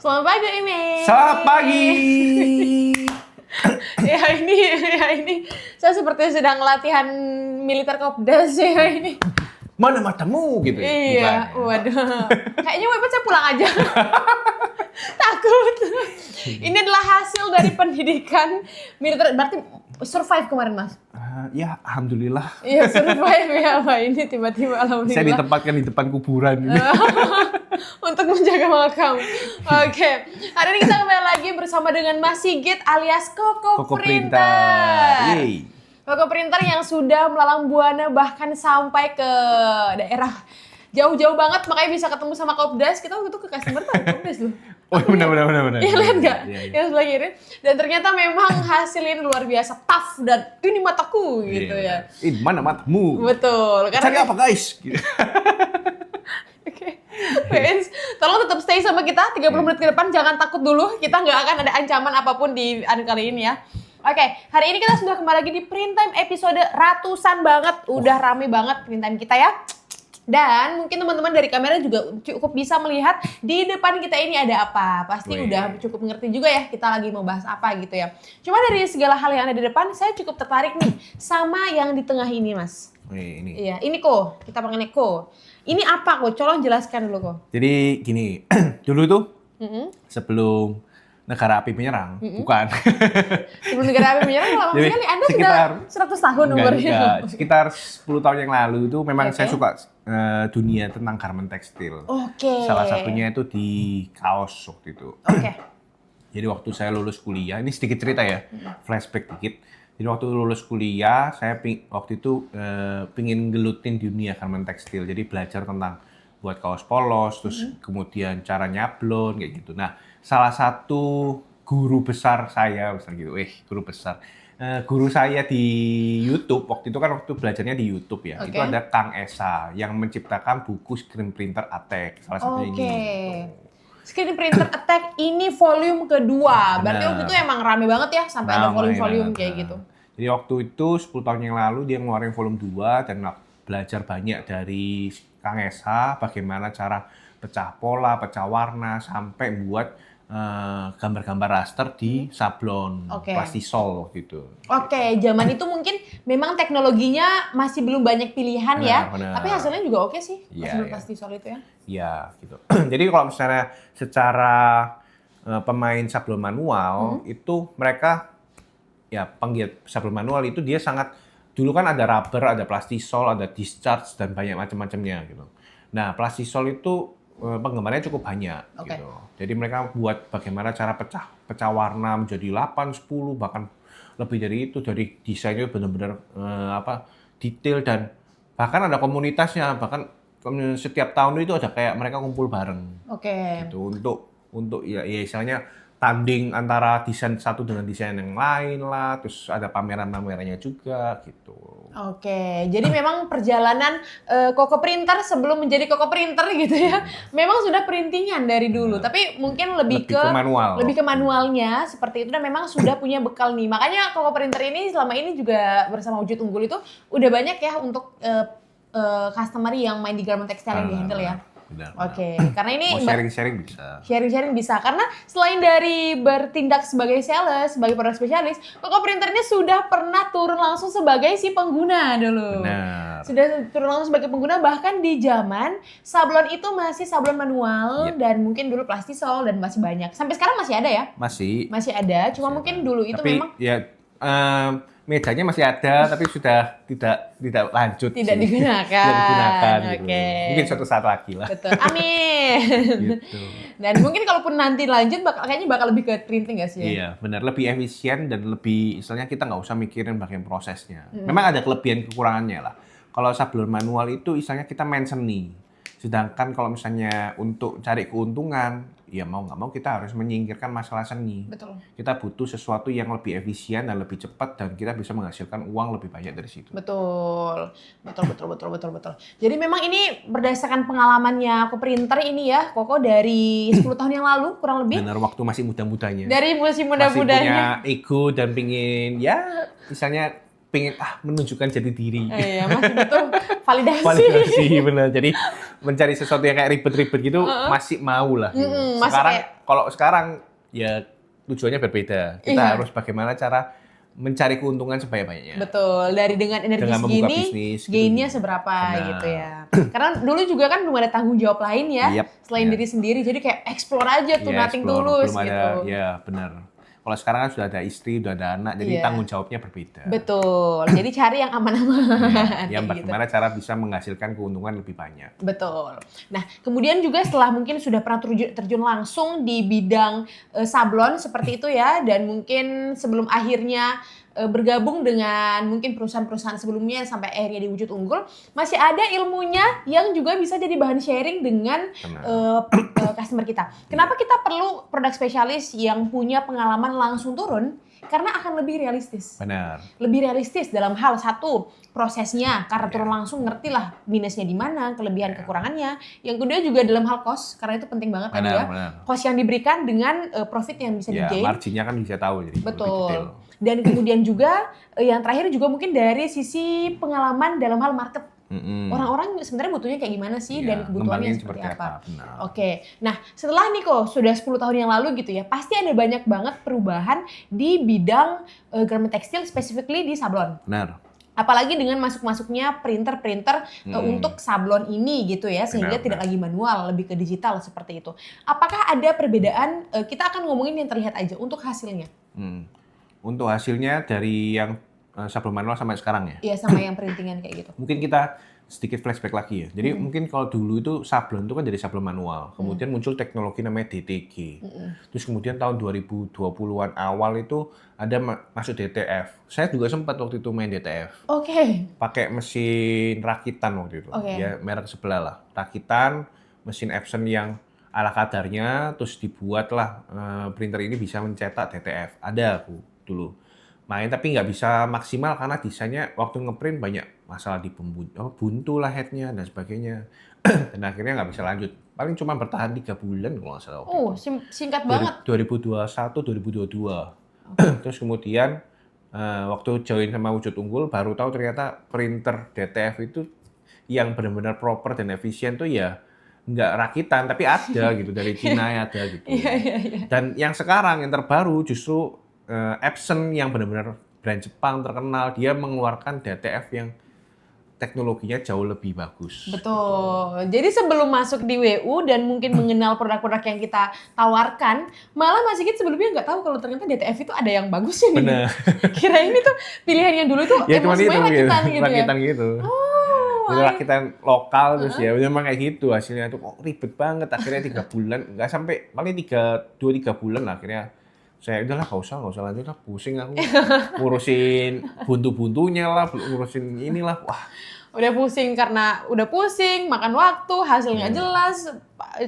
Selamat pagi, Imi. Selamat pagi. ini saya seperti sedang latihan militer kopdas ya ini. Mana matamu gitu? Iya, waduh. Kayaknya website saya pulang aja. Takut. Ini adalah hasil dari pendidikan militer. Berarti survive kemarin, Mas? Ya, alhamdulillah. Iya, survive ya, Pak. Ini tiba-tiba alhamdulillah. Saya ditempatkan di depan kuburan. Untuk menjaga makam. Oke. Hari ini kita kembali lagi bersama dengan Mas Sigit alias Koko Printer. Yeay. Koko Printer yang sudah melalang buana bahkan sampai ke daerah jauh-jauh banget, makanya bisa ketemu sama Kopdas. Kita waktu itu ke customer tuh Kopdas loh. Oh, benar. Iya, lihat nggak? Iya. Yang sebelah kiri. Dan ternyata memang hasilnya luar biasa tough dan ini mataku gitu ya. Ini mana matamu? Betul. Cari apa guys? Oke. Fans, tolong tetap stay sama kita 30 menit ke depan, jangan takut dulu. Kita nggak akan ada ancaman apapun di kali ini ya. Oke, hari ini kita sudah kembali lagi di Print Time episode ratusan banget. Udah rame banget Print Time kita ya. Dan mungkin teman-teman dari kamera juga cukup bisa melihat di depan kita ini ada apa. Pasti udah cukup ngerti juga ya kita lagi mau bahas apa gitu ya. Cuma dari segala hal yang ada di depan, saya cukup tertarik nih sama yang di tengah ini, Mas. Ini. Iya, ini Ko. Kita panggilnya Ko. Ini apa Ko? Colong jelaskan dulu Ko. Jadi gini, dulu tuh sebelum negara api menyerang, bukan. Sebelum negara api menyerang lama Jadi, sekali. Anda sekitar, sudah 100 tahun umurnya. Sekitar 10 tahun yang lalu itu memang Oke. saya suka dunia tentang garment tekstil. Oke. Salah satunya itu di kaos waktu itu. Oke. Jadi waktu saya lulus kuliah, ini sedikit cerita ya, flashback dikit. Jadi waktu lulus kuliah, saya waktu itu pingin gelutin dunia garment tekstil. Jadi belajar tentang buat kaos polos, terus kemudian cara nyablon kayak gitu. Nah, salah satu guru besar saya, guru besar. Guru saya di YouTube, waktu itu kan waktu belajarnya di YouTube ya. Oke. Itu ada Kang Esa yang menciptakan buku Screen Printer Attack. Salah satunya ini. Screen Printer Attack ini volume kedua. Berarti waktu itu emang rame banget ya sampai ada volume-volume kayak gitu. Jadi waktu itu 10 tahun yang lalu dia ngeluarin volume 2 dan belajar banyak dari Kang Esa bagaimana cara pecah pola, pecah warna sampai buat gambar-gambar raster di sablon plastisol waktu itu. Oke, zaman itu mungkin memang teknologinya masih belum banyak pilihan ya. Benar. Tapi hasilnya juga oke sih. Iya, Plastisol itu ya. Iya, gitu. Jadi kalau misalnya secara pemain sablon manual itu mereka ya penggiat sablon manual itu dia sangat dulu kan ada rubber, ada plastisol, ada discharge dan banyak macam-macamnya gitu. Nah, plastisol itu penggemarnya cukup banyak gitu. Jadi mereka buat bagaimana cara pecah warna menjadi 8, 10 bahkan lebih dari itu, dari desainnya benar-benar detail dan bahkan ada komunitasnya, bahkan setiap tahun itu ada kayak mereka kumpul bareng. Gitu untuk ya istilahnya tanding antara desain satu dengan desain yang lain lah, terus ada pameran-pamerannya juga gitu. Oke, jadi memang perjalanan Koko Printer sebelum menjadi Koko Printer gitu ya, memang sudah printingan dari dulu, tapi mungkin lebih ke manual. Lebih ke manualnya seperti itu dan memang sudah punya bekal nih. Makanya Koko Printer ini selama ini juga bersama Wujud Unggul itu udah banyak ya untuk customer yang main di garment textile yang di-handle ya. Benar. Oke, karena ini mau sharing-sharing bisa. Sharing-sharing bisa, karena selain dari bertindak sebagai sales, sebagai produk spesialis, Koko Printer ini sudah pernah turun langsung sebagai si pengguna dulu. Benar. Sudah turun langsung sebagai pengguna, bahkan di zaman sablon itu masih sablon manual dan mungkin dulu plastisol dan masih banyak. Sampai sekarang masih ada ya? Masih ada, cuma mungkin dulu itu tapi, memang ya mejanya masih ada, tapi sudah tidak lanjut. Tidak digunakan. Tidak digunakan. Gitu. Oke. Mungkin suatu saat lagi lah. Betul. Amin. Gitu. Dan mungkin kalaupun nanti lanjut, kayaknya bakal lebih ke printing nggak sih? Iya, benar. Lebih efisien dan lebih, istilahnya kita nggak usah mikirin bagian prosesnya. Memang ada kelebihan kekurangannya lah. Kalau sablon manual itu, istilahnya kita main seni. Sedangkan kalau misalnya untuk cari keuntungan, ya mau nggak mau kita harus menyingkirkan masalah seni. Betul. Kita butuh sesuatu yang lebih efisien dan lebih cepat dan kita bisa menghasilkan uang lebih banyak dari situ. Betul. Jadi memang ini berdasarkan pengalamannya Koko Printer ini ya, Koko dari 10 tahun yang lalu kurang lebih. Benar, waktu masih muda-mudanya. Dari masih Masih muda-mudanya. punya ego dan pingin ya misalnya pengen menunjukkan jati diri. Iya, masih butuh validasi. Validasi bener. Jadi mencari sesuatu yang kayak ribet-ribet gitu masih mau lah. Gitu. Sekarang kalau sekarang ya tujuannya berbeda. Kita harus bagaimana cara mencari keuntungan sebanyak-banyaknya. Betul. Dari dengan energi segini, gainnya seberapa gitu ya. Karena dulu juga kan belum ada tanggung jawab lain ya, selain diri sendiri. Jadi kayak explore aja tuh, nothing tulus belum gitu. Ada, ya benar. Kalau sekarang kan sudah ada istri, sudah ada anak, jadi tanggung jawabnya berbeda. Betul. Jadi cari yang aman-aman. Yang bagaimana cara bisa menghasilkan keuntungan lebih banyak. Betul. Nah, kemudian juga setelah mungkin sudah pernah terjun langsung di bidang sablon seperti itu ya, dan mungkin sebelum akhirnya bergabung dengan mungkin perusahaan-perusahaan sebelumnya sampai akhirnya di Wujud Unggul, masih ada ilmunya yang juga bisa jadi bahan sharing dengan customer kita. Kenapa kita perlu produk spesialis yang punya pengalaman langsung turun? Karena akan lebih realistis. Benar. Lebih realistis dalam hal satu, prosesnya, karena turun langsung ngerti lah minusnya di mana, kelebihan kekurangannya. Yang kedua juga dalam hal cost, karena itu penting banget tadi ya. Cost yang diberikan dengan profit yang bisa di-gain. Marginnya kan bisa tahu jadi. Betul. Dan kemudian juga yang terakhir juga mungkin dari sisi pengalaman dalam hal market. Orang-orang sebenarnya butuhnya kayak gimana sih dan kebutuhannya seperti apa. Oke. Nah, setelah Niko sudah 10 tahun yang lalu gitu ya, pasti ada banyak banget perubahan di bidang garment tekstil, specifically di sablon. Benar. Apalagi dengan masuknya printer-printer untuk sablon ini gitu ya, sehingga tidak lagi manual, lebih ke digital seperti itu. Apakah ada perbedaan? Kita akan ngomongin yang terlihat aja untuk hasilnya. Untuk hasilnya dari yang sablon manual sampai sekarang ya? Iya, sama yang printingan kayak gitu. Mungkin kita sedikit flashback lagi ya. Jadi mungkin kalau dulu itu sablon itu kan dari sablon manual. Kemudian muncul teknologi namanya DTG. Terus kemudian tahun 2020-an awal itu ada masuk DTF. Saya juga sempat waktu itu main DTF. Pakai mesin rakitan waktu itu. Ya, merek sebelah lah. Rakitan, mesin Epson yang ala kadarnya, terus dibuatlah printer ini bisa mencetak DTF. Ada aku dulu main, tapi nggak bisa maksimal karena desainnya waktu ngeprint banyak masalah di buntu lah headnya dan sebagainya. Dan akhirnya nggak bisa lanjut. Paling cuma bertahan 3 bulan kalau nggak salah. Singkat banget. 2021, 2022. Terus kemudian waktu join sama Wujud Unggul baru tahu ternyata printer DTF itu yang benar-benar proper dan efisien tuh ya nggak rakitan, tapi ada gitu dari Cina ya ada gitu. Dan yang sekarang yang terbaru justru Epson yang benar-benar brand Jepang terkenal, dia mengeluarkan DTF yang teknologinya jauh lebih bagus. Betul. Jadi sebelum masuk di WU dan mungkin mengenal produk-produk yang kita tawarkan, malah Mas Sigit sebelumnya nggak tahu kalau ternyata DTF itu ada yang bagusnya nih. Benar. Kira ini tuh pilihan yang dulu tuh ya cuma itu rakitan gitu ya. Rakitan gitu. Itu rakitan lokal terus ya, memang kayak gitu hasilnya tuh ribet banget. Akhirnya 3 bulan, nggak sampai paling 2-3 bulan lah akhirnya. Saya udahlah nggak usah lanjut lah, pusing aku ngurusin buntu-buntunya lah, ngurusin inilah, wah. Udah pusing karena udah pusing, makan waktu, hasilnya jelas,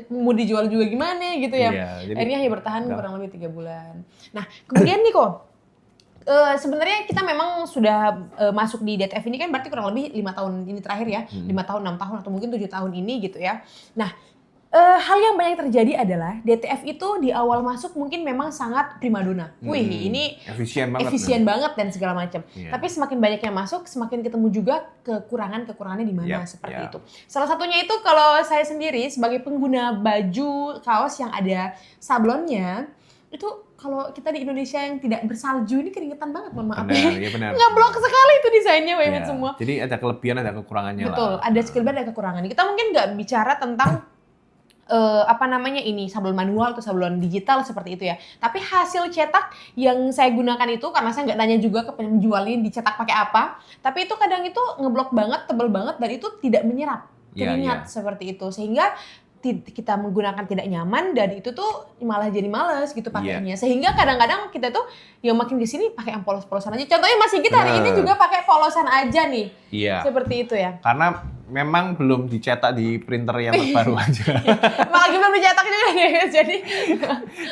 mau dijual juga gimana gitu ya. Akhirnya ya bertahan kurang lebih 3 bulan. Nah, kemudian nih kok, sebenarnya kita memang sudah masuk di DTF ini kan berarti kurang lebih 5 tahun ini terakhir ya, 5 tahun, 6 tahun, atau mungkin 7 tahun ini gitu ya. Nah, hal yang banyak terjadi adalah DTF itu di awal masuk mungkin memang sangat primadona. Wih, ini efisien banget dan segala macam. Tapi semakin banyak yang masuk, semakin ketemu juga kekurangannya di mana seperti itu. Salah satunya itu kalau saya sendiri sebagai pengguna baju kaos yang ada sablonnya, itu kalau kita di Indonesia yang tidak bersalju ini keringetan banget, mohon maaf. Benar. Ngeblok sekali itu desainnya, semua. Jadi ada kelebihan, ada kekurangannya. Betul, ada kelebihan, ada kekurangan. Kita mungkin nggak bicara tentang sablon manual atau sablon digital seperti itu ya. Tapi hasil cetak yang saya gunakan itu, karena saya nggak nanya juga ke penjualnya dicetak pakai apa, tapi itu kadang itu ngeblok banget, tebel banget, dan itu tidak menyerap keringat seperti itu, sehingga kita menggunakan tidak nyaman dan itu tuh malah jadi males gitu pakainya. Sehingga kadang-kadang kita tuh yang makin di sini pakai yang polos-polosan aja. Contohnya Mas Sigit hari ini juga pakai polosan aja nih. Seperti itu ya. Karena memang belum dicetak di printer yang terbaru aja. Lagi belum dicetak juga ya.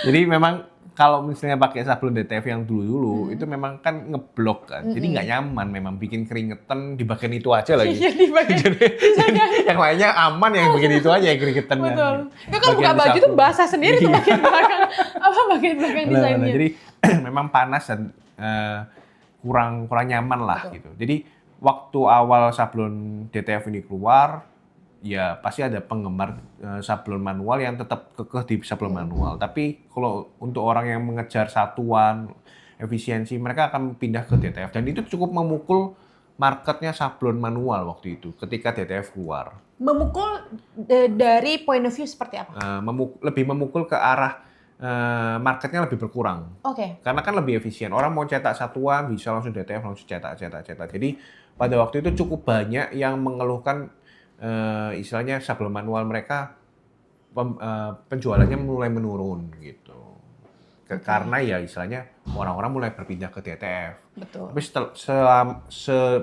Jadi memang kalau misalnya pakai sablon DTF yang dulu-dulu itu memang kan ngeblok kan. Jadi nggak nyaman, memang bikin keringetan di bagian itu aja lagi. Iya, di bagian. jadi yang lainnya aman, yang bikin itu aja yang keringetan. Betul. Itu kan buka baju tuh basah sendiri tuh bagian belakang. Bagian belakang desainnya. Jadi memang panas dan kurang nyaman lah Betul. gitu. Jadi waktu awal sablon DTF ini keluar, ya pasti ada penggemar sablon manual yang tetap kekeh di sablon manual. Tapi kalau untuk orang yang mengejar satuan, efisiensi, mereka akan pindah ke DTF. Dan itu cukup memukul marketnya sablon manual waktu itu ketika DTF keluar. Memukul dari point of view seperti apa? Lebih memukul ke arah marketnya lebih berkurang. Oke. Karena kan lebih efisien. Orang mau cetak satuan bisa langsung DTF, langsung cetak. Jadi pada waktu itu cukup banyak yang mengeluhkan istilahnya sablon manual mereka penjualannya mulai menurun gitu. Karena ya istilahnya orang-orang mulai berpindah ke DTF. Betul. Tapi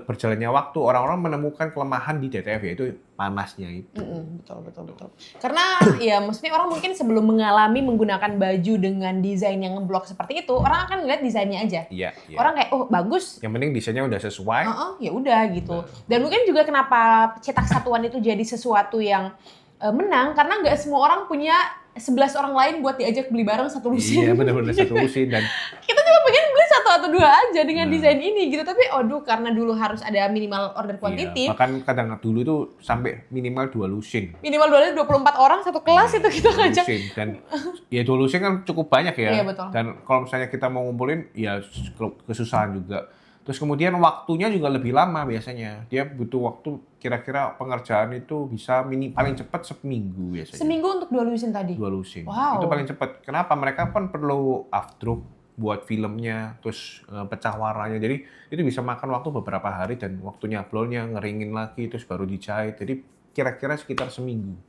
berjalannya waktu orang-orang menemukan kelemahan di DTF, yaitu panasnya itu. Betul. Karena ya maksudnya orang mungkin sebelum mengalami menggunakan baju dengan desain yang ngeblok seperti itu, orang akan ngeliat desainnya aja. Iya. Orang kayak, oh bagus. Yang penting desainnya udah sesuai. Ya udah gitu. Dan mungkin juga kenapa cetak satuan itu jadi sesuatu yang menang, karena nggak semua orang punya 11 orang lain buat diajak beli bareng satu lusin. Iya, benar-benar satu lusin. Dan kita juga pengen beli satu atau dua aja dengan desain ini gitu. Tapi karena dulu harus ada minimal order quantity. Iya, bahkan kadang dulu tuh sampai minimal 2 lusin. Minimal 24 orang satu kelas itu kita ngajak. Dan ya 2 lusin kan cukup banyak ya. Iya, betul. Dan kalau misalnya kita mau ngumpulin, ya kesusahan juga. Terus kemudian waktunya juga lebih lama biasanya. Dia butuh waktu, kira-kira pengerjaan itu bisa paling cepat seminggu biasanya. Seminggu untuk 2 lusin tadi? 2 lusin. Wow. Itu paling cepat. Kenapa? Mereka kan perlu afdruk buat filmnya, terus pecah warnanya. Jadi itu bisa makan waktu beberapa hari dan waktu nyablonnya, ngeringin lagi, terus baru dijahit. Jadi kira-kira sekitar seminggu.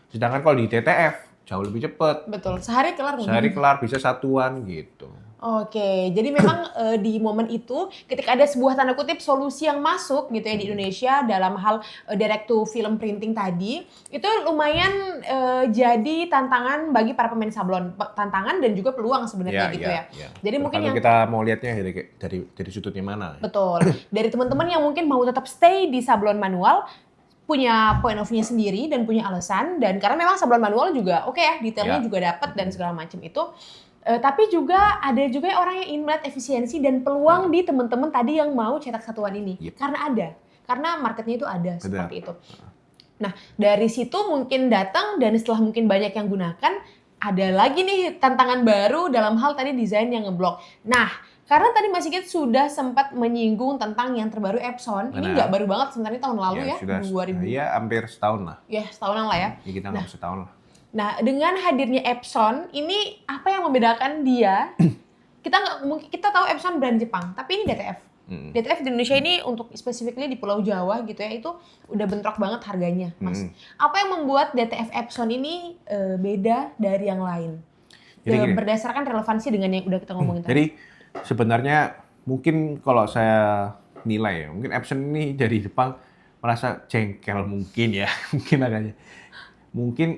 Sedangkan kalau di TTF, jauh lebih cepat. Betul, sehari kelar. Sehari kelar, bisa satuan gitu. Oke, jadi memang di momen itu ketika ada sebuah tanda kutip solusi yang masuk gitu ya di Indonesia dalam hal direct to film printing tadi, itu lumayan jadi tantangan bagi para pemain sablon, tantangan dan juga peluang sebenarnya gitu ya. Jadi mungkin kalau yang kita mau lihatnya dari sudutnya mana? Betul. Dari teman-teman yang mungkin mau tetap stay di sablon manual, punya point of view sendiri dan punya alasan, dan karena memang sablon manual juga oke ya, detailnya juga dapat dan segala macam itu. Tapi juga ada juga orang yang ingin melihat efisiensi dan peluang di teman-teman tadi yang mau cetak satuan ini. Karena marketnya itu ada seperti itu. Nah, dari situ mungkin datang dan setelah mungkin banyak yang gunakan, ada lagi nih tantangan baru dalam hal tadi desain yang ngeblok. Nah, karena tadi Mas Sigit sudah sempat menyinggung tentang yang terbaru Epson. Ini nggak baru banget sebenarnya, tahun lalu ya, 2000. Iya, hampir setahun lah. Ya, setahunan lah ya. Ya kita nggak setahun lah. Nah, dengan hadirnya Epson, ini apa yang membedakan dia? Kita tahu Epson brand Jepang, tapi ini DTF. DTF di Indonesia ini untuk specifically di Pulau Jawa gitu ya, itu udah bentrok banget harganya, Mas. Apa yang membuat DTF Epson ini beda dari yang lain? Berdasarkan relevansi dengan yang udah kita ngomongin tadi. Jadi sebenarnya mungkin kalau saya nilai ya, mungkin Epson ini dari Jepang merasa jengkel mungkin ya, mungkin agaknya. Mungkin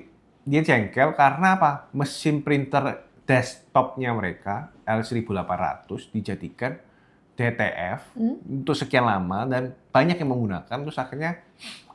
dia jengkel karena apa? Mesin printer desktopnya mereka L1800 dijadikan DTF untuk sekian lama dan banyak yang menggunakan, terus akhirnya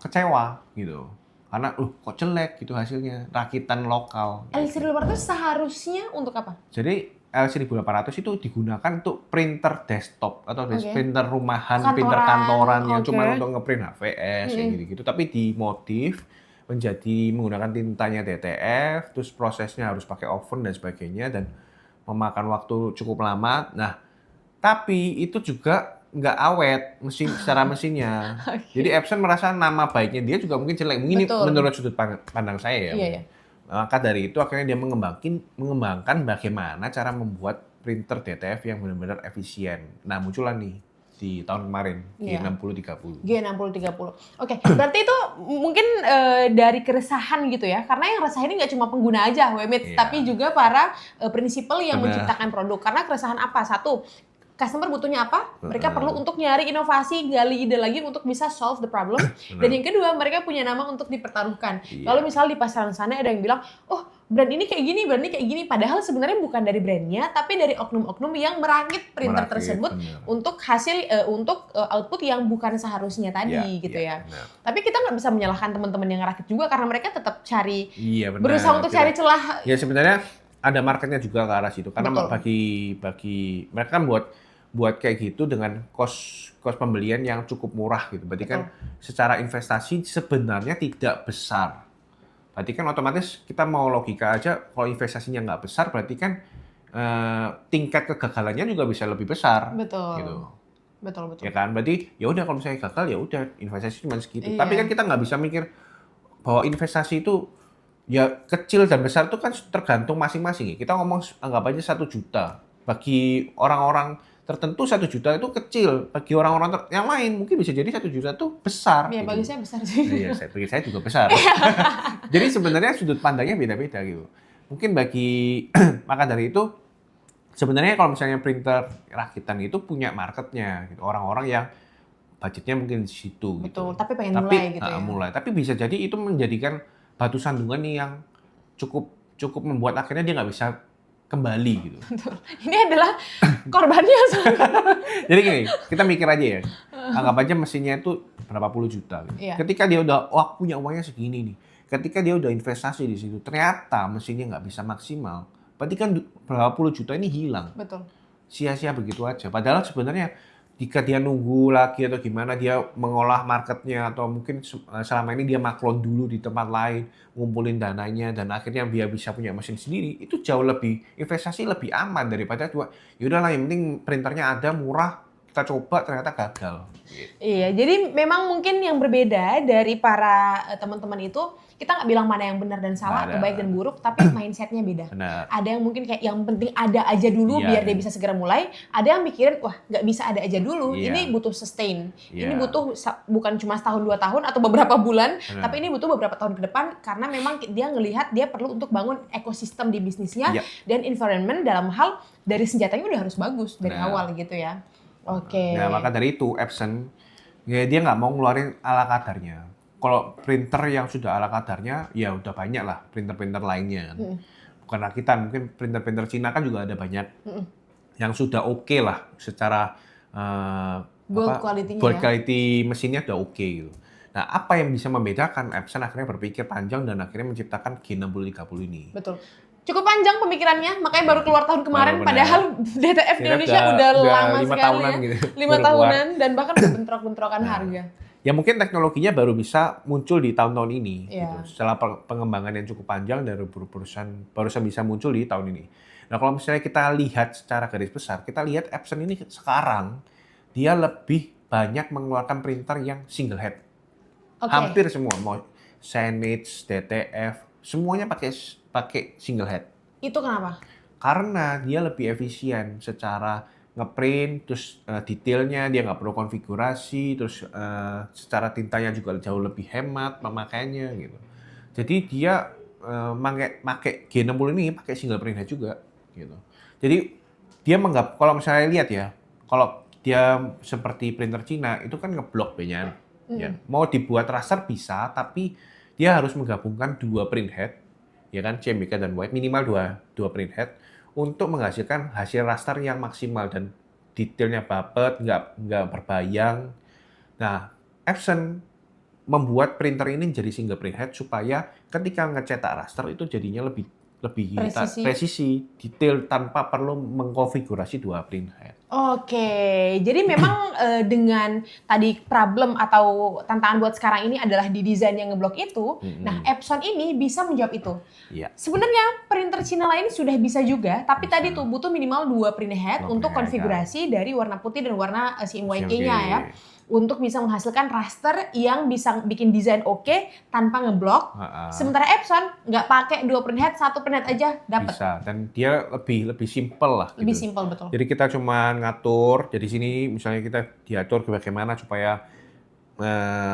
kecewa gitu. Karena kok jelek gitu hasilnya, rakitan lokal. L1800 seharusnya untuk apa? Jadi L1800 itu digunakan untuk printer desktop atau printer rumahan, printer kantoran yang cuma untuk ngeprint HVS kayak gitu-gitu, tapi dimodif menjadi menggunakan tintanya DTF, terus prosesnya harus pakai oven dan sebagainya dan memakan waktu cukup lama. Nah, tapi itu juga nggak awet secara mesinnya. Jadi Epson merasa nama baiknya dia juga mungkin jelek. Mungkin ini menurut sudut pandang saya ya. Iya. Maka dari itu akhirnya dia mengembangkan bagaimana cara membuat printer DTF yang benar-benar efisien. Nah, muncullah nih di tahun kemarin, G6030. G6030. Oke, berarti itu mungkin dari keresahan gitu ya, karena yang resah ini nggak cuma pengguna aja, Wemit, tapi juga para prinsipal yang menciptakan produk. Karena keresahan apa? Satu, customer butuhnya apa? Mereka perlu untuk nyari inovasi, gali ide lagi untuk bisa solve the problem. Dan yang kedua, mereka punya nama untuk dipertaruhkan. Kalau misalnya di pasaran sana ada yang bilang, oh brand ini kayak gini, brand ini kayak gini. Padahal sebenarnya bukan dari brandnya, tapi dari oknum-oknum yang merakit printer tersebut untuk hasil, untuk output yang bukan seharusnya tadi gitu ya. Tapi kita nggak bisa menyalahkan teman-teman yang ngerakit juga, karena mereka tetap cari, berusaha untuk cari celah. Ya sebenarnya ada marketnya juga ke arah situ. Karena bagi mereka kan buat buat kayak gitu dengan cost pembelian yang cukup murah gitu. Berarti kan secara investasi sebenarnya tidak besar. Berarti kan otomatis kita mau logika aja, kalau investasinya nggak besar berarti kan tingkat kegagalannya juga bisa lebih besar. Betul. Gitu. Betul. Ya kan, berarti ya udah kalau misalnya gagal ya udah investasi cuma segitu. Iya. Tapi kan kita nggak bisa mikir bahwa investasi itu ya kecil dan besar itu kan tergantung masing-masing. Kita ngomong anggap aja 1 juta. Bagi orang-orang tertentu 1 juta itu kecil. Bagi orang-orang yang lain mungkin bisa jadi 1 juta itu besar. Iya, gitu. bagi saya besar sih. Iya, bagi saya juga besar. Jadi sebenarnya sudut pandangnya beda-beda gitu. Mungkin bagi maka dari itu sebenarnya kalau misalnya printer rakitan itu punya marketnya gitu. Orang-orang yang budgetnya mungkin di situ Betul, gitu. tapi pengen mulai gitu ya. Mulai. Tapi bisa jadi itu menjadikan batu sandungan yang cukup membuat akhirnya dia nggak bisa kembali gitu. Betul. Ini adalah korbannya soalnya. Jadi gini, kita mikir aja ya. Anggap aja mesinnya itu berapa puluh juta. Gitu. Iya. Ketika dia udah, aku punya uangnya segini nih. Ketika dia udah investasi di situ, ternyata mesinnya nggak bisa maksimal. Berarti kan berapa puluh juta ini hilang. Betul. Sia-sia begitu aja. Padahal sebenarnya jika dia nunggu lagi atau gimana, dia mengolah marketnya atau mungkin selama ini dia maklon dulu di tempat lain, ngumpulin dananya dan akhirnya dia bisa punya mesin sendiri, itu jauh lebih investasi lebih aman daripada yaudahlah yang penting printernya ada murah, kita coba ternyata gagal. Iya, jadi memang mungkin yang berbeda dari para teman-teman itu, kita nggak bilang mana yang benar dan salah atau baik dan buruk, tapi mindsetnya beda. Benar. Ada yang mungkin kayak yang penting ada aja dulu biar dia bisa segera mulai. Ada yang mikirin, wah nggak bisa ada aja dulu, ini butuh sustain. Ini butuh bukan cuma setahun 2 tahun atau beberapa bulan, tapi ini butuh beberapa tahun ke depan karena memang dia ngelihat dia perlu untuk bangun ekosistem di bisnisnya dan environment dalam hal dari senjatanya udah harus bagus dari awal gitu ya. Oke. Nah, maka dari itu Epson ya dia nggak mau ngeluarin ala kadarnya. Kalau printer yang sudah ala kadarnya, ya udah banyak lah printer-printer lainnya. Bukan rakitan, mungkin printer-printer Cina kan juga ada banyak yang sudah oke lah secara build quality-nya build quality mesinnya udah oke gitu. Nah, apa yang bisa membedakan Epson akhirnya berpikir panjang dan akhirnya menciptakan G6030 ini? Betul. Cukup panjang pemikirannya, makanya baru keluar tahun kemarin, padahal DTF di Indonesia udah lama 5 sekali tahunan ya. gitu. 5 tahunan dan bahkan udah bentrok-bentrokan harga. Ya mungkin teknologinya baru bisa muncul di tahun-tahun ini. Iya. Gitu. Setelah pengembangan yang cukup panjang dari perusahaan barusan bisa muncul di tahun ini. Nah kalau misalnya kita lihat secara garis besar, kita lihat Epson ini sekarang dia lebih banyak mengeluarkan printer yang single head. Hampir semua, mau Xenix, DTF, semuanya pakai single head. Itu kenapa? Karena dia lebih efisien secara ngeprint, terus detailnya dia nggak perlu konfigurasi, terus secara tintanya juga jauh lebih hemat pemakaiannya gitu. Jadi dia pakai G60 ini pakai single print head juga gitu. Jadi dia kalau misalnya lihat ya, kalau dia seperti printer Cina itu kan ngeblok banyak. Ya. Mau dibuat raster bisa, tapi dia harus menggabungkan 2 print head, ya kan, CMYK dan white, minimal dua print head untuk menghasilkan hasil raster yang maksimal dan detailnya dapet, nggak berbayang. Nah, Epson membuat printer ini jadi single print head supaya ketika ngecetak raster itu jadinya lebih presisi, detail tanpa perlu mengkonfigurasi 2 print head. Oke, jadi memang dengan tadi problem atau tantangan buat sekarang ini adalah di desain yang ngeblok itu. Nah, Epson ini bisa menjawab itu. Iya. Sebenarnya printer Cina lain sudah bisa juga, tapi tadi tuh butuh minimal 2 print head untuk konfigurasi dari warna putih dan warna CMYK-nya ya. Untuk bisa menghasilkan raster yang bisa bikin desain oke tanpa ngeblok. Sementara Epson nggak pakai 2 print head, 1 print head aja dapat. Bisa, dan dia lebih simple lah. Lebih gitu. simple, betul. Jadi kita cuma ngatur, jadi sini misalnya kita diatur bagaimana supaya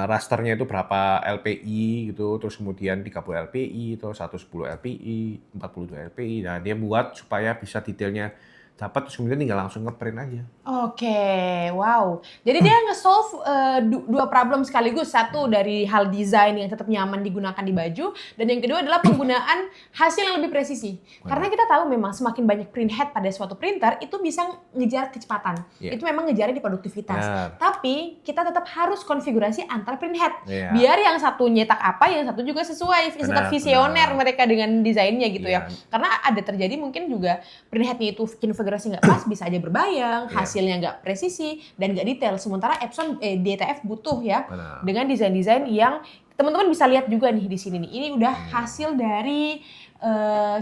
rasternya itu berapa LPI gitu, terus kemudian 30 LPI, terus 110 LPI, 42 LPI. Nah dia buat supaya bisa detailnya dapat, terus kemudian tinggal langsung ngeprint aja. Oke, wow. Jadi dia nge-solve 2 problem sekaligus. Satu dari hal desain yang tetap nyaman digunakan di baju, dan yang kedua adalah penggunaan hasil yang lebih presisi. Karena kita tahu memang semakin banyak print head pada suatu printer, itu bisa ngejar kecepatan. Itu memang ngejarnya di produktivitas. Tapi kita tetap harus konfigurasi antar print head. Biar yang satu nyetak apa, yang satu juga sesuai. Visioner mereka dengan desainnya gitu ya. Karena ada terjadi mungkin juga print headnya itu konfigurasi nggak pas bisa aja berbayang, Iya. hasilnya nggak presisi dan nggak detail. Sementara Epson DTF butuh ya Benar. dengan desain-desain yang teman-teman bisa lihat juga nih di sini nih. Ini udah hasil dari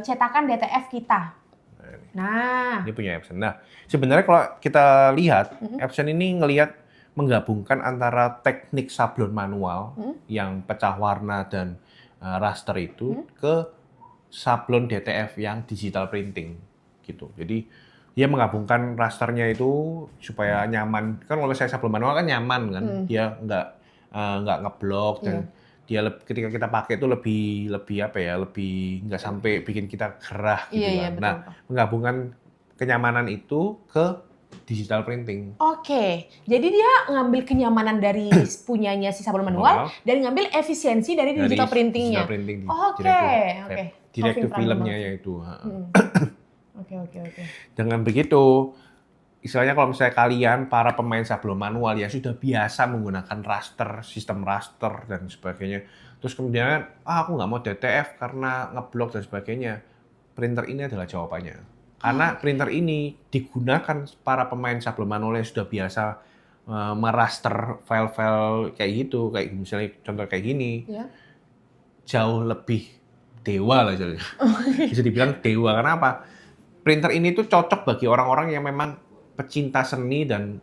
cetakan DTF kita. Nah, Ini punya Epson. Nah, sebenarnya kalau kita lihat, Epson ini ngelihat menggabungkan antara teknik sablon manual yang pecah warna dan raster itu ke sablon DTF yang digital printing gitu. Jadi dia menggabungkan rasternya itu supaya nyaman. Kan kalau saya sablon manual kan nyaman kan, dia nggak ngeblok dan dia ketika kita pakai itu lebih apa ya, lebih nggak sampai bikin kita gerah gitu Iya, kan. betul, Nah, betul. menggabungkan kenyamanan itu ke digital printing. Oke, jadi dia ngambil kenyamanan dari punyanya si sablon manual dan ngambil efisiensi dari digital printingnya. Digital printing di Oke. direktif Solving problem filmnya banget. yaitu. Oke. Dengan begitu, istilahnya kalau misalnya kalian para pemain sablon manual yang sudah biasa menggunakan raster, sistem raster dan sebagainya, terus kemudian aku nggak mau DTF karena ngeblok dan sebagainya, printer ini adalah jawabannya. Karena printer ini digunakan para pemain sablon manual yang sudah biasa meraster file-file kayak gitu, kayak misalnya contoh kayak gini, Ya. jauh lebih dewa lah jadi. Bisa dibilang dewa. Kenapa? Printer ini tuh cocok bagi orang-orang yang memang pecinta seni dan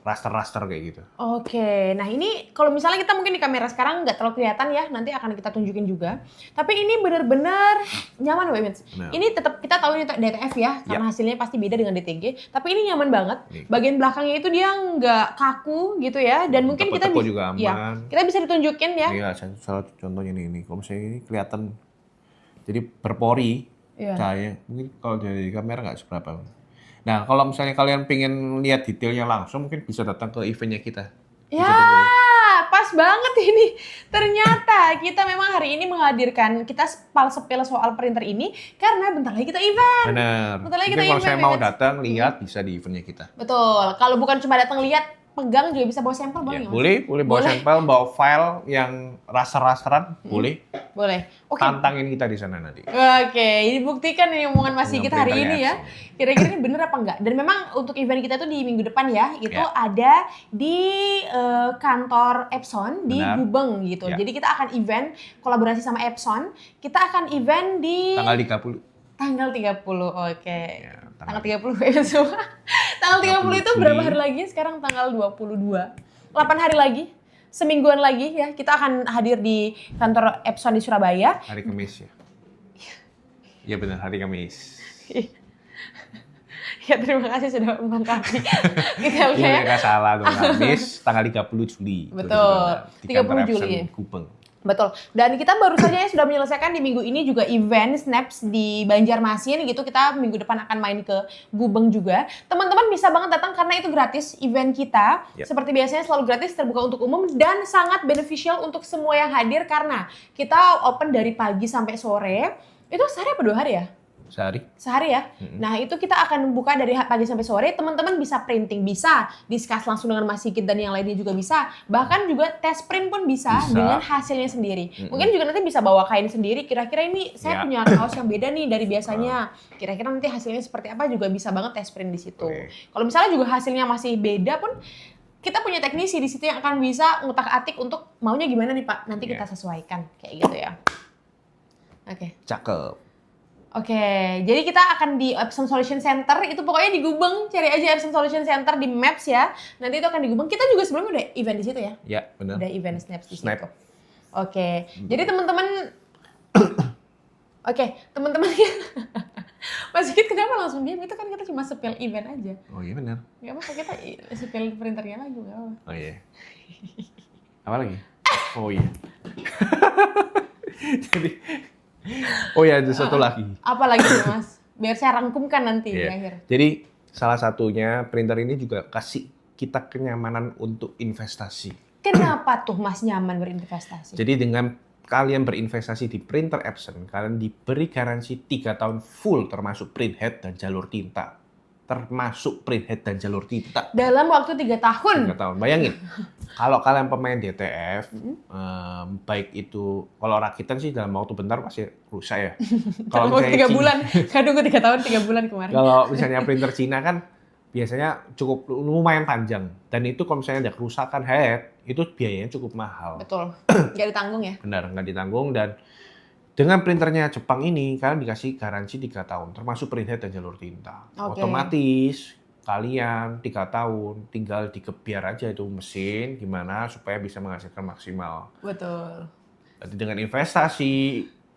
raster-raster kayak gitu. Oke, nah ini kalau misalnya kita mungkin di kamera sekarang nggak terlalu kelihatan ya, nanti akan kita tunjukin juga. Tapi ini benar-benar nyaman, Wemens. Benar. Ini tetap kita tahu ini DTF ya, karena hasilnya pasti beda dengan DTG. Tapi ini nyaman banget. Nih. Bagian belakangnya itu dia nggak kaku gitu ya, dan mungkin kita Tepuk-tepuk juga aman. ya, kita bisa ditunjukin ya. Iya, salah contohnya ini. Kalau misalnya ini kelihatan, jadi berpori Iya. cahaya. Mungkin kalau dari kamera nggak seberapa. Nah, kalau misalnya kalian pengen lihat detailnya langsung, mungkin bisa datang ke eventnya kita. Ya, pas banget ini. Ternyata kita memang hari ini menghadirkan, kita sepil soal printer ini karena bentar lagi kita event. Benar. Bentar lagi Mungkin kita kalau saya event, mau Wemens. datang, lihat bisa di eventnya kita. Betul. Kalau bukan cuma datang lihat, pegang juga bisa bawa sampel boleh Ya, nggak, Mas? boleh bawa sampel, bawa file yang raster-rasteran, boleh. Boleh. Oke. Tantangin kita di sana nanti. Oke, ini buktikan ini omongan Mas Dengan Sigit hari printernya ini ya. Epson. Kira-kira ini bener apa enggak? Dan memang untuk event kita tuh di minggu depan ya, itu Ya. ada di kantor Epson di Benar. Gubeng gitu. Ya. Jadi kita akan event kolaborasi sama Epson. Kita akan event di Tanggal 30. tanggal 30. Oke. Ya, Tanggal 30 ya semua. Tanggal 30 itu 30 berapa Juli. hari lagi? Sekarang tanggal 22. 8 hari lagi. Semingguan lagi ya. Kita akan hadir di kantor Epson di Surabaya. Hari Kamis ya. Iya benar, hari Kamis. Ya terima kasih sudah melengkapi. Gitu ya. Iya, nggak salah tuh. Kamis, tanggal 30 Juli. Betul. Di kantor 30 Juli. Epson Gubeng. Betul. Dan kita baru saja ya sudah menyelesaikan di minggu ini juga event Snaps di Banjarmasin gitu. Kita minggu depan akan main ke Gubeng juga. Teman-teman bisa banget datang karena itu gratis event kita. Yep. Seperti biasanya selalu gratis, terbuka untuk umum dan sangat beneficial untuk semua yang hadir karena kita open dari pagi sampai sore. Itu sehari apa 2 hari ya? Sehari ya. Nah itu kita akan buka dari pagi sampai sore. Teman-teman bisa printing, bisa discuss langsung dengan Mas Sigit dan yang lainnya juga bisa. Bahkan juga tes print pun bisa. Dengan hasilnya sendiri. Mungkin juga nanti bisa bawa kain sendiri. Kira-kira ini saya punya kaos yang beda nih dari biasanya. Kira-kira nanti hasilnya seperti apa juga bisa banget tes print di situ. Kalau misalnya juga hasilnya masih beda pun kita punya teknisi di situ yang akan bisa ngutak-atik untuk maunya gimana nih Pak. Nanti kita sesuaikan kayak gitu ya. Oke. Cakep. Oke, jadi kita akan di Epson Solution Center, itu pokoknya di Gubeng, cari aja Epson Solution Center di Maps ya. Nanti itu akan di Gubeng. Kita juga sebelumnya udah event di situ ya? Ya, benar. Udah event Snaps di Snap. situ. Oke, jadi teman-teman, teman-teman Mas Sigit kenapa langsung diam? Itu kan kita cuma spill event aja. Oh iya benar. Gak apa-apa, kita spill printernya lagi, gak apa-apa. Oh iya. Apa lagi? Oh iya. Jadi, oh ya, ada satu lagi. Apa lagi nih, Mas? Biar saya rangkumkan nanti di Iya. akhir. Jadi salah satunya printer ini juga kasih kita kenyamanan untuk investasi. Kenapa tuh Mas nyaman berinvestasi? Jadi dengan kalian berinvestasi di printer Epson, kalian diberi garansi 3 tahun full termasuk print head dan jalur tinta. termasuk printhead dan jalur tinta. Dalam waktu 3 tahun. 3 tahun. Bayangin, kalau kalian pemain DTF, baik itu kalau rakitan sih dalam waktu bentar pasti rusak ya. Kalau mau 3 bulan, kadang 3 tahun 3 bulan kemarin. Kalau misalnya printer Cina kan biasanya cukup lumayan panjang, dan itu kalau misalnya ada kerusakan head, itu biayanya cukup mahal. Betul, nggak ditanggung ya? Benar, nggak ditanggung. Dan dengan printernya Jepang ini, kalian dikasih garansi 3 tahun, termasuk printhead dan jalur tinta. Oke. Otomatis kalian 3 tahun tinggal dikebiar aja itu mesin gimana supaya bisa menghasilkan maksimal. Betul. Jadi dengan investasi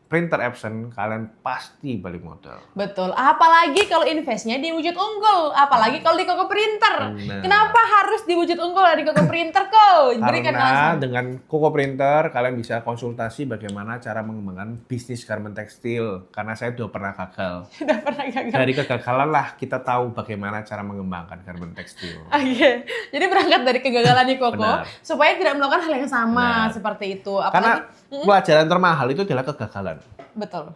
printer Epson, kalian pasti balik modal. Betul. Apalagi kalau investnya di wujud unggul. Apalagi kalau di Koko Printer. Benar. Kenapa harus di wujud unggul di Koko Printer kok? Berikan Karena alasan. dengan Koko Printer, kalian bisa konsultasi bagaimana cara mengembangkan bisnis garment tekstil. Karena saya udah pernah gagal. Sudah pernah gagal. Dari kegagalan lah kita tahu bagaimana cara mengembangkan garment tekstil. Oke. Jadi berangkat dari kegagalan di Koko Benar. supaya tidak melakukan hal yang sama Benar. seperti itu. Karena Apalagi pelajaran termahal itu adalah kegagalan. betul.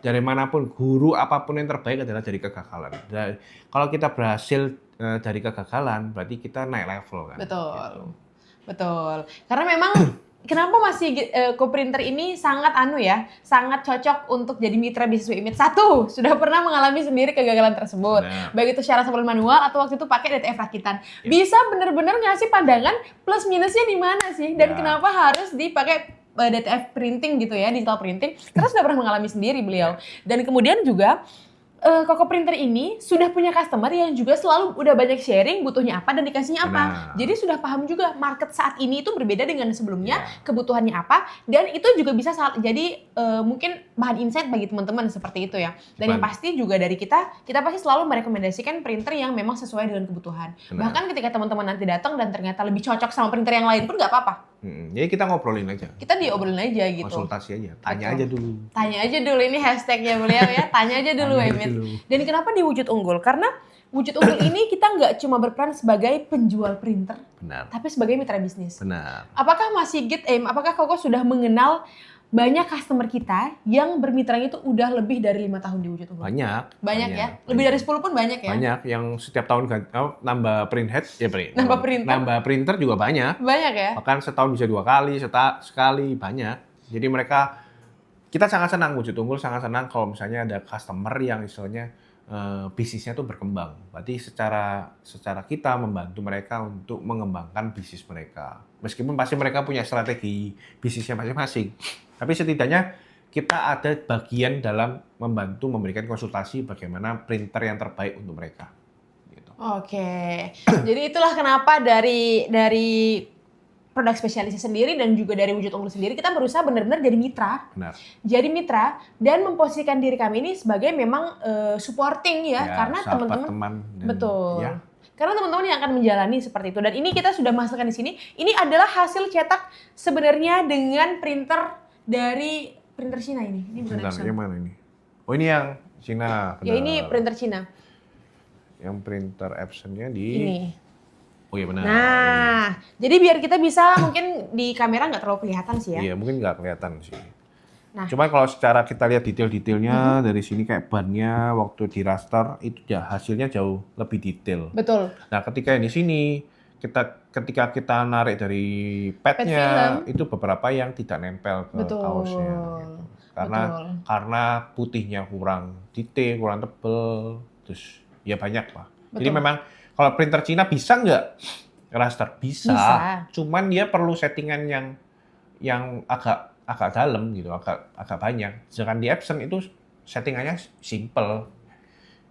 Dari manapun, guru apapun yang terbaik adalah dari kegagalan. Dan kalau kita berhasil dari kegagalan, berarti kita naik level kan. Betul. Gitu. Betul. Karena memang kenapa masih Koprinter ini sangat sangat cocok untuk jadi mitra bisnis Image. Satu, sudah pernah mengalami sendiri kegagalan tersebut. Nah. Baik itu secara sablon manual atau waktu itu pakai DTF rakitan. Ya. Bisa benar-benar ngasih pandangan plus minusnya di mana sih dan Ya. kenapa harus dipakai DTF printing gitu ya, digital printing. Karena sudah pernah mengalami sendiri beliau. Dan kemudian juga Koko Printer ini sudah punya customer yang juga selalu udah banyak sharing butuhnya apa dan dikasihnya apa. Benar. Jadi sudah paham juga market saat ini itu berbeda dengan sebelumnya, Ya. kebutuhannya apa, dan itu juga bisa jadi mungkin bahan insight bagi teman-teman seperti itu ya. Dan yang Benar. pasti juga dari kita pasti selalu merekomendasikan printer yang memang sesuai dengan kebutuhan. Benar. Bahkan ketika teman-teman nanti datang dan ternyata lebih cocok sama printer yang lain pun nggak apa-apa. Jadi kita ngobrolin aja, Kita diobrolin aja gitu. konsultasi aja, tanya Betul. aja dulu. Tanya aja dulu, ini hashtagnya beliau ya. Tanya aja dulu, Tanya aja Emit. dulu. Dan kenapa di wujud unggul? Karena wujud unggul ini kita nggak cuma berperan sebagai penjual printer, Benar, tapi sebagai mitra bisnis. benar. Apakah Mas Sigit, apakah Koko sudah mengenal banyak customer kita yang bermitranya itu udah lebih dari 5 tahun di wujud unggul? Banyak ya? Lebih dari 10 pun banyak ya? Banyak yang setiap tahun nambah printhead, Nambah printer. Nambah printer juga banyak. Banyak ya? Bahkan setahun bisa 2 kali, sekali, banyak. Jadi kita sangat senang, wujud unggul sangat senang kalau misalnya ada customer yang istilahnya bisnisnya tuh berkembang. Berarti secara kita membantu mereka untuk mengembangkan bisnis mereka. Meskipun pasti mereka punya strategi bisnisnya masing-masing. Tapi setidaknya kita ada bagian dalam membantu memberikan konsultasi bagaimana printer yang terbaik untuk mereka. Gitu. Oke. Jadi itulah kenapa dari produk spesialisnya sendiri dan juga dari wujud unggul sendiri kita berusaha benar-benar jadi mitra. Benar. Jadi mitra dan memposisikan diri kami ini sebagai memang supporting ya, karena sahabat, teman-teman teman, dan betul. ya, Karena teman-teman yang akan menjalani seperti itu. Dan ini kita sudah masukkan di sini. Ini adalah hasil cetak sebenarnya dengan printer dari printer Cina ini. Ini bukan sebentar, Epson. yang mana ini? Oh ini yang Cina. Ya ini benar. printer Cina. Yang printer Epson-nya di. Ini. Oh iya benar. Nah, jadi biar kita bisa mungkin di kamera nggak terlalu kelihatan sih ya. Iya mungkin nggak kelihatan sih. Nah. Cuman kalau secara kita lihat detail-detailnya dari sini kayak bannya waktu di raster itu ya hasilnya jauh lebih detail. Betul. Nah ketika yang di sini ketika kita narik dari Pad padnya film. itu beberapa yang tidak nempel ke Betul. kaosnya. Gitu. Karena putihnya kurang detail, kurang tebel, terus ya banyak lah. Jadi Betul. memang kalau printer Cina bisa nggak raster? Bisa. Bisa. Cuman dia perlu settingan yang agak dalam gitu, agak banyak. Sedangkan di Epson itu settingannya simple.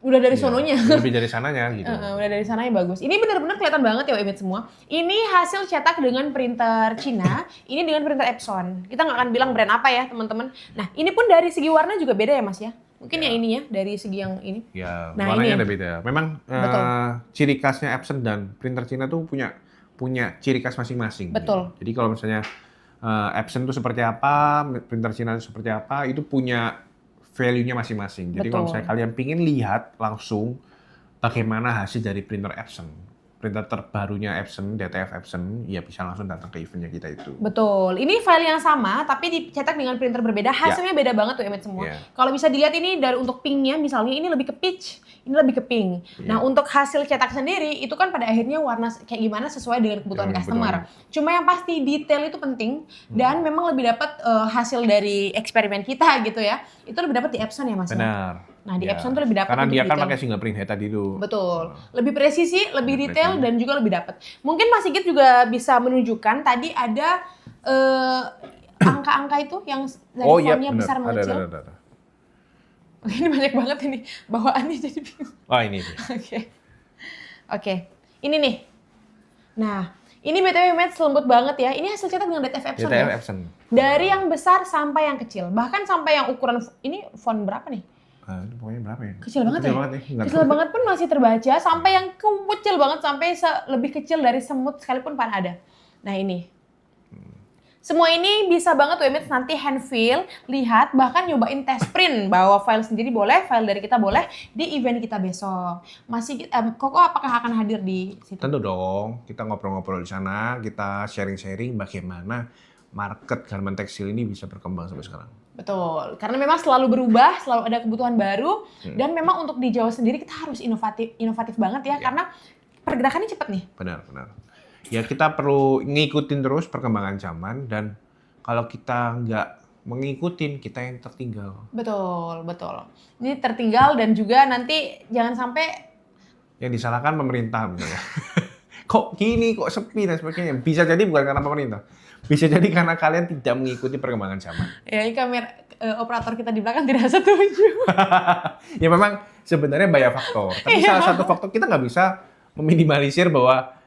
Udah dari Iya, sononya. lebih dari sananya gitu. Udah dari sananya bagus. Ini benar-benar kelihatan banget ya Image semua. Ini hasil cetak dengan printer Cina, ini dengan printer Epson. Kita nggak akan bilang brand apa ya teman-teman. Nah ini pun dari segi warna juga beda ya Mas ya. Mungkin Ya. yang ini ya, dari segi yang ini. Ya, Nah, warnanya ini. ada beda. Memang Betul. ciri khasnya Epson dan printer Cina tuh punya ciri khas masing-masing. Betul. Gitu. Jadi kalau misalnya Epson itu seperti apa, printer Cina itu seperti apa, itu punya value-nya masing-masing. Jadi kalau Betul. misalnya kalian pingin lihat langsung bagaimana hasil dari printer Epson, printer terbarunya Epson, DTF Epson, ya bisa langsung datang ke eventnya kita itu. Betul. Ini file yang sama tapi dicetak dengan printer berbeda. Hasilnya beda banget tuh Image semua. Ya. Kalau bisa dilihat ini dari untuk pinknya misalnya ini lebih ke peach, ini lebih ke pink. Nah, untuk hasil cetak sendiri itu kan pada akhirnya warna kayak gimana sesuai dengan kebutuhan customer. Cuma yang pasti detail itu penting dan memang lebih dapat hasil dari eksperimen kita gitu ya. Itu lebih dapat di Epson ya Mas. Benar. Nah, di Epson tuh lebih dapat karena untuk dia kan detail. pakai fingerprint head tadi tuh. Betul. Lebih presisi, lebih detail dan juga lebih dapat. Mungkin Mas Sigit juga bisa menunjukkan tadi ada angka-angka itu yang dari fontnya besar mengecil. Ada. Ini banyak banget ini bawaannya jadi bingung. Oh ini dia. Oke. Ini nih. Nah, ini BTW Matt lembut banget ya. Ini hasil cetak dengan DTF Epson ya. Epson. Dari yang besar sampai yang kecil. Bahkan sampai yang ukuran ini font berapa nih? Itu pokoknya berapa ya? Kecil banget ya? Banget nih. Kecil banget pun masih terbaca. Sampai yang kecil banget. Sampai lebih kecil dari semut sekalipun pan ada. Nah ini. Semua ini bisa banget WMX nanti hand feel, lihat, bahkan nyobain test print. Bawa file sendiri boleh, file dari kita boleh di event kita besok. Koko apakah akan hadir di situ? Tentu dong, kita ngobrol-ngobrol di sana, kita sharing-sharing bagaimana market garment tekstil ini bisa berkembang sampai sekarang. Betul, karena memang selalu berubah, selalu ada kebutuhan baru, dan memang untuk di Jawa sendiri kita harus inovatif banget ya, karena pergerakannya cepat nih. Benar. Ya kita perlu ngikutin terus perkembangan zaman dan kalau kita nggak mengikutin kita yang tertinggal. Betul. Ini tertinggal dan juga nanti jangan sampai yang disalahkan pemerintah misalnya. Kok gini, kok sepi dan sebagainya. Bisa jadi bukan karena pemerintah. Bisa jadi karena kalian tidak mengikuti perkembangan zaman. Ya ini kamera operator kita di belakang tidak setuju. Ya memang sebenarnya banyak faktor. Tapi salah satu faktor kita nggak bisa meminimalisir bahwa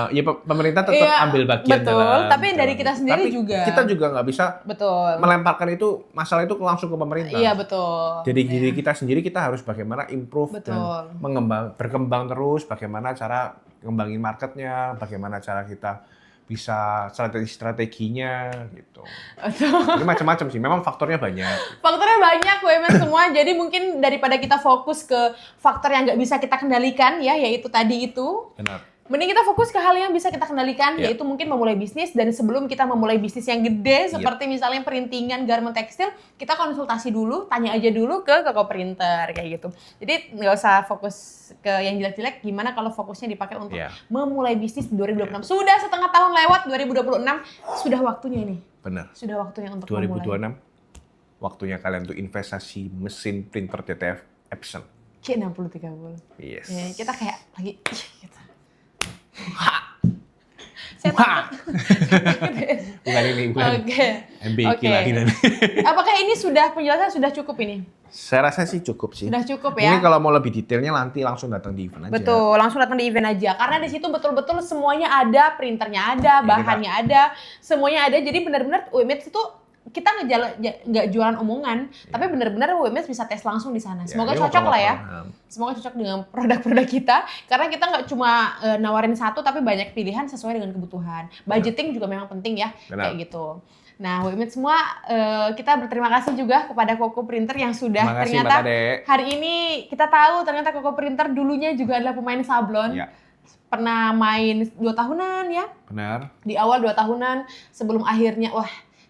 ya pemerintah tetap ambil bagian betul, tapi dari kita sendiri juga. Kita juga nggak bisa melemparkan itu masalah itu langsung ke pemerintah. Iya betul. Jadi diri kita sendiri kita harus bagaimana improve dan berkembang terus, bagaimana cara ngembangin marketnya, bagaimana cara kita bisa strateginya gitu. Jadi macam-macam sih. Memang faktornya banyak. Faktornya banyak WMS semua. Jadi mungkin daripada kita fokus ke faktor yang nggak bisa kita kendalikan ya, yaitu tadi itu. Benar. Mending kita fokus ke hal yang bisa kita kendalikan, yaitu mungkin memulai bisnis. Dan sebelum kita memulai bisnis yang gede, seperti misalnya perintingan garment tekstil, kita konsultasi dulu, tanya aja dulu ke Koko Printer, kayak gitu. Jadi nggak usah fokus ke yang jelek-jelek, gimana kalau fokusnya dipakai untuk memulai bisnis di 2026. Sudah setengah tahun lewat, 2026, sudah waktunya ini. Benar. Sudah waktunya untuk 2026, memulai. waktunya kalian untuk investasi mesin printer DTF Epson. C6030. Yes. Ya, kita kayak lagi, gitu. Bukan ini, bukan. MBK lagi nanti. Apakah ini sudah penjelasan sudah cukup ini? Saya rasa sih cukup sih. Sudah cukup ya. Mungkin kalau mau lebih detailnya nanti langsung datang di event aja. Betul, langsung datang di event aja. Karena di situ betul-betul semuanya ada, printernya ada, bahannya ada, semuanya ada. Jadi benar-benar WMX itu kita nggak jualan omongan, tapi benar-benar WMS bisa tes langsung di sana. Semoga cocok lah ya. Semoga cocok dengan produk-produk kita, karena kita nggak cuma nawarin satu, tapi banyak pilihan sesuai dengan kebutuhan. Budgeting juga memang penting ya, kayak gitu. Nah, WMS semua kita berterima kasih juga kepada Koko Printer yang sudah ternyata hari ini kita tahu ternyata Koko Printer dulunya juga adalah pemain sablon. Ya. Pernah main 2 tahunan ya. Benar. Di awal 2 tahunan sebelum akhirnya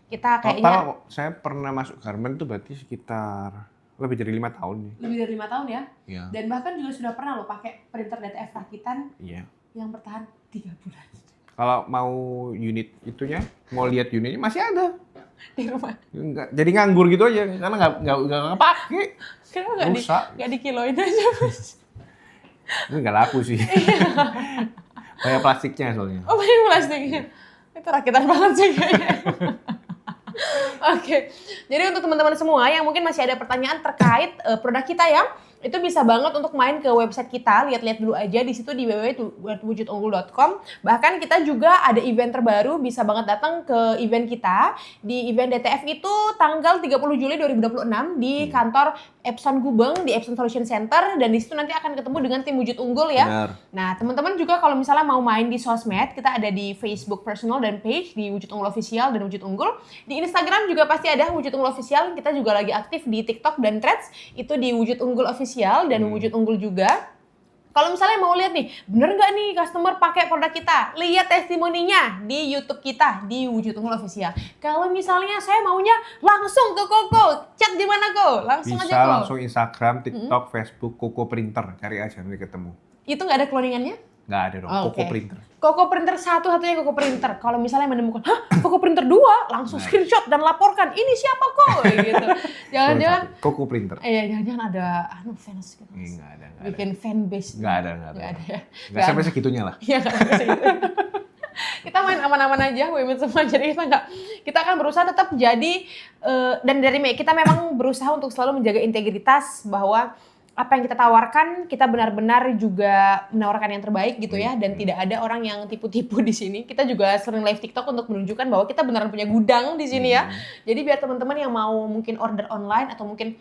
kita kayaknya... Total saya pernah masuk garment itu berarti sekitar lebih dari 5 tahun nih. Lebih dari 5 tahun ya? Iya. Dan bahkan juga sudah pernah pakai printer DTF rakitan yang bertahan 3 bulan. Kalau mau unit itunya, mau lihat unitnya masih ada. Di rumah? Enggak, jadi nganggur gitu aja, karena nggak kepake. Kenapa nggak dikiloin aja, Mas? Ini nggak laku sih. Banyak plastiknya soalnya. Oh, banyak plastiknya. Itu rakitan banget sih kayaknya. Oke, jadi untuk teman-teman semua yang mungkin masih ada pertanyaan terkait produk kita ya, itu bisa banget untuk main ke website kita, lihat-lihat dulu aja di situ di www.wujudunggul.com. Bahkan kita juga ada event terbaru, bisa banget datang ke event kita. Di event DTF itu tanggal 30 Juli 2026 di kantor Epson Gubeng, di Epson Solution Center, dan di situ nanti akan ketemu dengan tim Wujud Unggul ya. Benar. Nah, teman-teman juga kalau misalnya mau main di sosmed, kita ada di Facebook personal dan page di Wujud Unggul Official dan Wujud Unggul. Di Instagram juga pasti ada Wujud Unggul Official. Kita juga lagi aktif di TikTok dan Threads, itu di Wujud Unggul Official dan Wujud Unggul juga. Kalau misalnya mau lihat nih, bener nggak nih customer pakai produk kita? Lihat testimoninya di YouTube kita di Wujud Unggul Official. Kalau misalnya saya maunya langsung ke Koko, chat di mana Ko? Langsung Bisa aja Ko. langsung Instagram, TikTok, Facebook, Koko Printer. Cari aja nanti ketemu. Itu nggak ada cloningannya? Nggak ada dong, Koko Oke. Printer. Koko Printer satu-satunya Koko Printer. Kalau misalnya menemukan, hah Koko Printer 2, langsung screenshot dan laporkan. Ini siapa Ko? Gitu. Jangan-jangan, Koko Printer. jangan-jangan ada fans gitu. Nggak ada. Bikin fanbase. Nggak ada. Nggak ada ya. Nggak sampai segitunya lah. Iya, nggak ada segitu. Kita main aman-aman aja, women semua. Jadi kita akan berusaha tetap jadi dan dari kita memang berusaha untuk selalu menjaga integritas bahwa apa yang kita tawarkan kita benar-benar juga menawarkan yang terbaik gitu ya, dan tidak ada orang yang tipu-tipu di sini. Kita juga sering live TikTok untuk menunjukkan bahwa kita beneran punya gudang di sini ya. Jadi biar teman-teman yang mau mungkin order online atau mungkin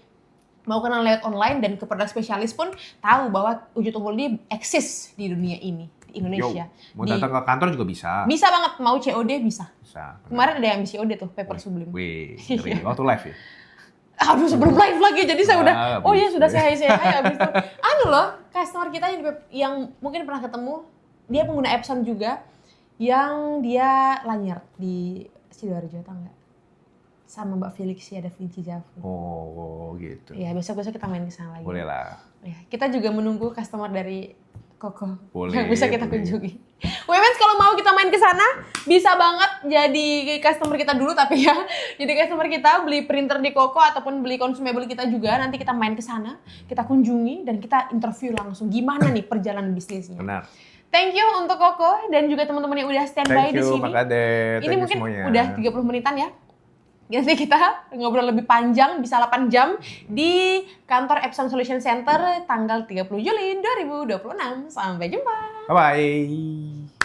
mau kenal lewat online dan ke produk spesialis pun tahu bahwa Wujud Unggul ini eksis di dunia ini, di Indonesia. Mau datang ke kantor juga bisa. Bisa banget, mau COD bisa. Bisa. Kemarin ada yang COD tuh, Paper Sublim. Wih, ngeri. Waktu live ya? Aduh, sebelum live lagi, jadi saya udah, oh iya habis. sudah say hi abis itu. Loh, customer kita yang mungkin pernah ketemu, dia pengguna Epson juga, yang dia lanyard di Sidoarjo, tau nggak? Sama Mbak Felix ya, ada Vinci Javu. Oh, gitu. Iya, besok-besok kita main ke sana lagi. Boleh lah. Ya, kita juga menunggu customer dari Koko Boleh, yang bisa kita boleh. kunjungi. Women's kalau mau kita main ke sana bisa banget jadi customer kita dulu, tapi ya jadi customer kita beli printer di Koko ataupun beli consumable kita juga, nanti kita main ke sana, kita kunjungi dan kita interview langsung gimana nih perjalanan bisnisnya. Benar. Thank you untuk Koko dan juga teman-teman yang udah standby Thank di you, sini. Pak Kadet. Ini Thank you mungkin semuanya. udah 30 menitan ya. Nanti kita ngobrol lebih panjang, bisa 8 jam di kantor Epson Solution Center tanggal 30 Juli 2026. Sampai jumpa. Bye-bye.